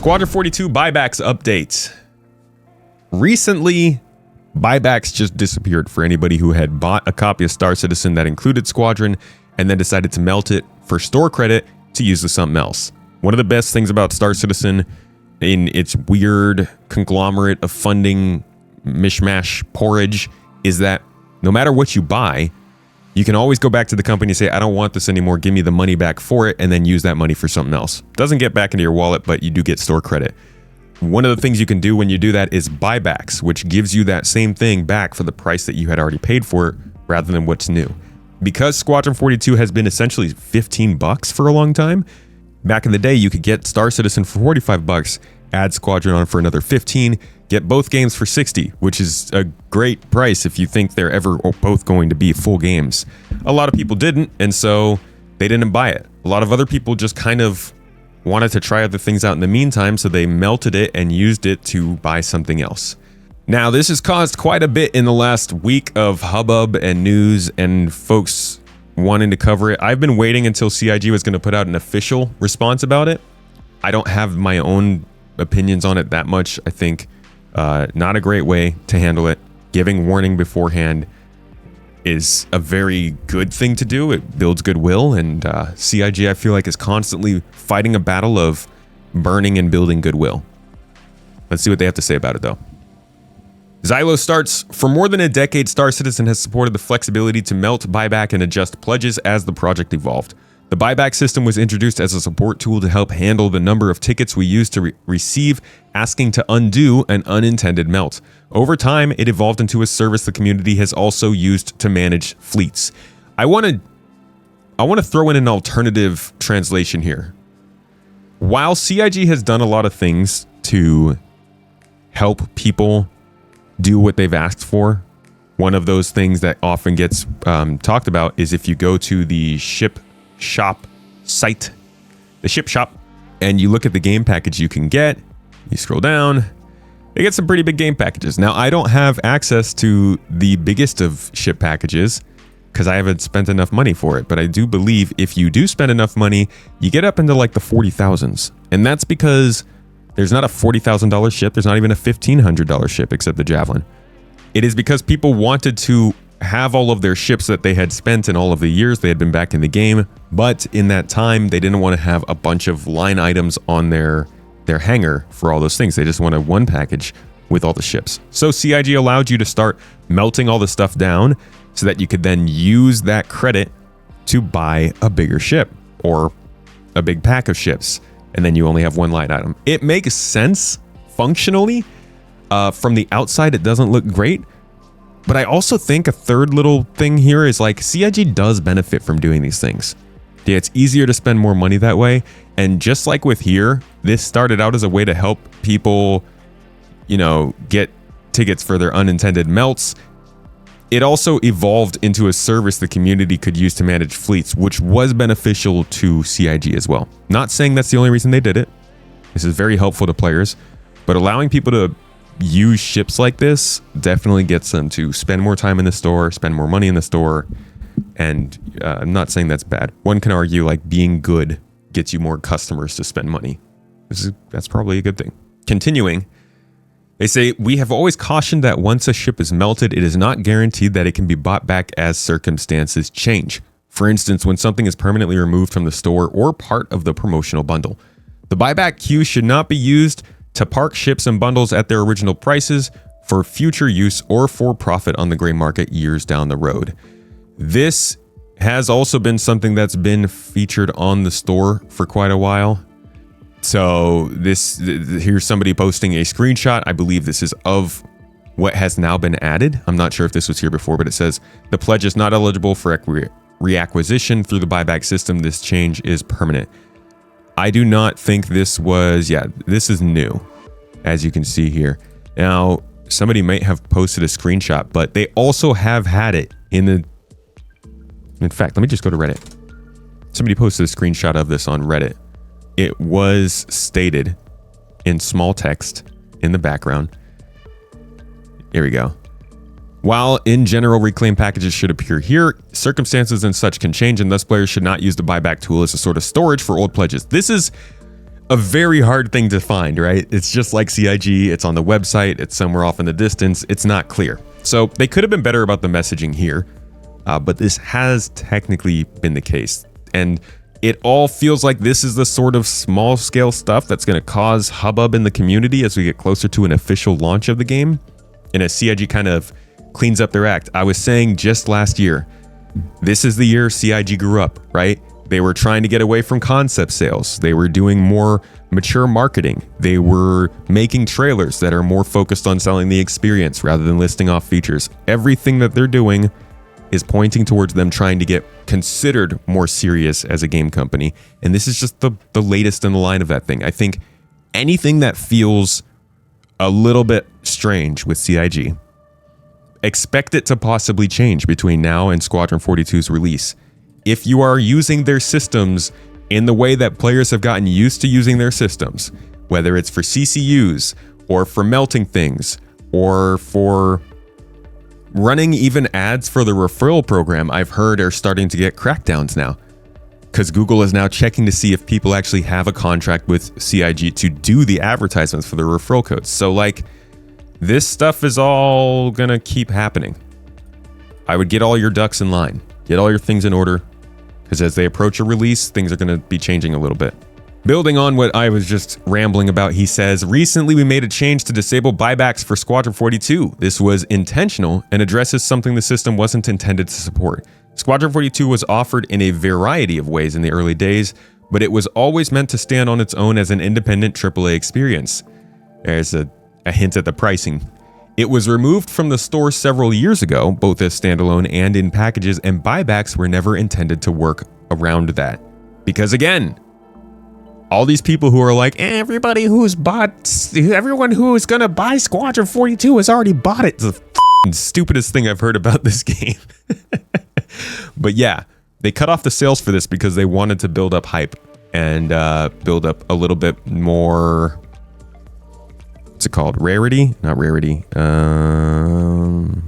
Squadron 42 buybacks update. Recently, buybacks just disappeared for anybody who had bought a copy of Star Citizen that included Squadron and then decided to melt it for store credit to use with something else. One of the best things about Star Citizen in its weird conglomerate of funding mishmash porridge is that no matter what you buy, you can always go back to the company and say, I don't want this anymore, give me the money back for it, and then use that money for something else. Doesn't get back into your wallet, but you do get store credit. One of the things you can do when you do that is buybacks, which gives you that same thing back for the price that you had already paid for it, rather than what's new. Because Squadron 42 has been essentially $15 for a long time, back in the day you could get Star Citizen for $45, add Squadron on for another $15, get both games for $60, which is a great price if you think they're ever both going to be full games. A lot of people didn't, and so they didn't buy it. A lot of other people just kind of wanted to try other things out in the meantime, so they melted it and used it to buy something else. Now, this has caused quite a bit in the last week of hubbub and news and folks wanting to cover it. I've been waiting until CIG was going to put out an official response about it. I don't have my own opinions on it that much. I think not a great way to handle it. Giving warning beforehand is a very good thing to do. It builds goodwill, and CIG, I feel like, is constantly fighting a battle of burning and building goodwill. Let's see what they have to say about it, though. Xylo starts, for more than a decade, Star Citizen has supported the flexibility to melt, buyback, and adjust pledges as the project evolved. The buyback system was introduced as a support tool to help handle the number of tickets we use to receive, asking to undo an unintended melt. Over time, it evolved into a service the community has also used to manage fleets. I want to throw in an alternative translation here. While CIG has done a lot of things to help people do what they've asked for, one of those things that often gets talked about is if you go to the ship shop site, the ship shop, and you look at the game package you can get, you scroll down, they get some pretty big game packages. Now, I don't have access to the biggest of ship packages because I haven't spent enough money for it, but I do believe if you do spend enough money, you get up into like the 40,000s. And that's because there's not a $40,000 ship, there's not even a $1,500 ship except the Javelin. It is because people wanted to have all of their ships that they had spent in all of the years they had been back in the game, but in that time they didn't want to have a bunch of line items on their hangar for all those things. They just wanted one package with all the ships. So CIG allowed you to start melting all the stuff down so that you could then use that credit to buy a bigger ship or a big pack of ships, and then you only have one line item. It makes sense functionally. From the outside it doesn't look great, but I also think a third little thing here is like CIG does benefit from doing these things. Yeah, it's easier to spend more money that way. And just like with here, this started out as a way to help people, you know, get tickets for their unintended melts. It also evolved into a service the community could use to manage fleets, which was beneficial to CIG as well. Not saying that's the only reason they did it. This is very helpful to players, but allowing people to use ships like this definitely gets them to spend more time in the store, spend more money in the store, and I'm not saying that's bad. One can argue like being good gets you more customers to spend money. That's probably a good thing. Continuing, they say, we have always cautioned that once a ship is melted, it is not guaranteed that it can be bought back as circumstances change. For instance, when something is permanently removed from the store or part of the promotional bundle. The buyback queue should not be used to park ships and bundles at their original prices for future use or for profit on the gray market years down the road. This has also been something that's been featured on the store for quite a while. So here's somebody posting a screenshot. I believe this is of what has now been added. I'm not sure if this was here before, but it says the pledge is not eligible for reacquisition through the buyback system. This change is permanent. I do not think this was, this is new, as you can see here. Now, somebody might have posted a screenshot, but they also have had it in fact, let me just go to Reddit. Somebody posted a screenshot of this on Reddit. It was stated in small text in the background. Here we go. While in general reclaim packages should appear here, circumstances and such can change, and thus players should not use the buyback tool as a sort of storage for old pledges. This is a very hard thing to find, right? It's just like CIG. It's on the website. It's somewhere off in the distance. It's not clear. So they could have been better about the messaging here, but this has technically been the case. And it all feels like this is the sort of small scale stuff that's going to cause hubbub in the community as we get closer to an official launch of the game. And as CIG kind of cleans up their act, I was saying just last year, this is the year CIG grew up, right? They were trying to get away from concept sales. They were doing more mature marketing. They were making trailers that are more focused on selling the experience rather than listing off features. Everything that they're doing is pointing towards them trying to get considered more serious as a game company. And this is just the latest in the line of that thing. I think anything that feels a little bit strange with CIG, expect it to possibly change between now and Squadron 42's release. If you are using their systems in the way that players have gotten used to using their systems, whether it's for CCUs or for melting things or for running even ads for the referral program, I've heard are starting to get crackdowns now, because Google is now checking to see if people actually have a contract with CIG to do the advertisements for the referral codes. So like, this stuff is all gonna keep happening. I would get all your ducks in line, get all your things in order, because as they approach a release, things are gonna be changing a little bit. Building on what I was just rambling about, he says, recently we made a change to disable buybacks for Squadron 42. This was intentional and addresses something the system wasn't intended to support. Squadron 42 was offered in a variety of ways in the early days, but it was always meant to stand on its own as an independent AAA experience. There's a hint at the pricing. It was removed from the store several years ago, both as standalone and in packages, and buybacks were never intended to work around that. Because again, all these people who are like, everyone who is gonna buy Squadron 42 has already bought it. It's the stupidest thing I've heard about this game. But yeah, they cut off the sales for this because they wanted to build up hype and build up a little bit more, what's it called? Rarity? Not rarity. FOMO?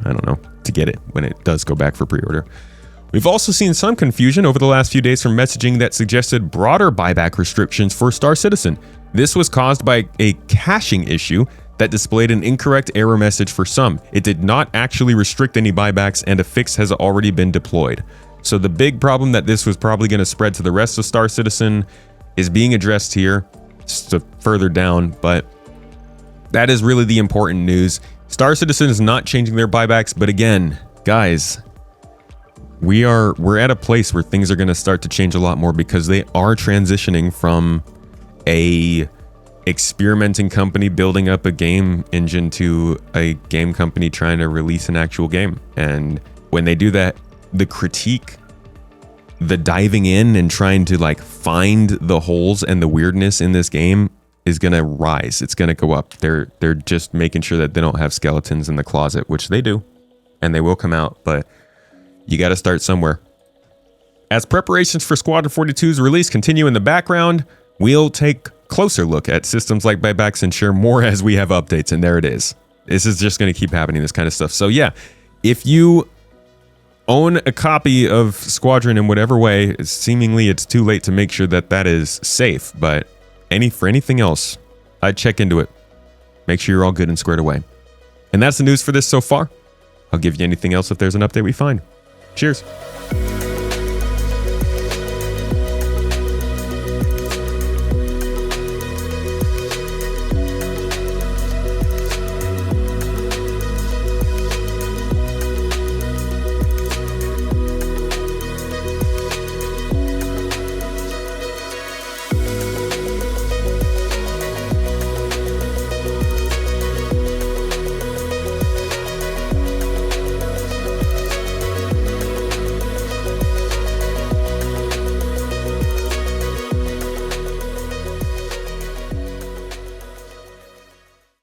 I don't know. To get it when it does go back for pre-order. We've also seen some confusion over the last few days from messaging that suggested broader buyback restrictions for Star Citizen. This was caused by a caching issue that displayed an incorrect error message for some. It did not actually restrict any buybacks, and a fix has already been deployed. So the big problem that this was probably going to spread to the rest of Star Citizen is being addressed here, just further down, but that is really the important news. Star Citizen is not changing their buybacks, but again, guys, we're at a place where things are going to start to change a lot more because they are transitioning from a experimenting company building up a game engine to a game company trying to release an actual game. And when they do that, the critique, the diving in and trying to like find the holes and the weirdness in this game is going to rise. It's going to go up. They're just making sure that they don't have skeletons in the closet, which they do, and they will come out, but you got to start somewhere. As preparations for Squadron 42's release continue in the background, we'll take a closer look at systems like buybacks and share more as we have updates, and there it is. This is just going to keep happening, this kind of stuff. So yeah, if you own a copy of Squadron in whatever way, seemingly it's too late to make sure that that is safe, but for anything else, I'd check into it. Make sure you're all good and squared away. And that's the news for this so far. I'll give you anything else if there's an update we find. Cheers.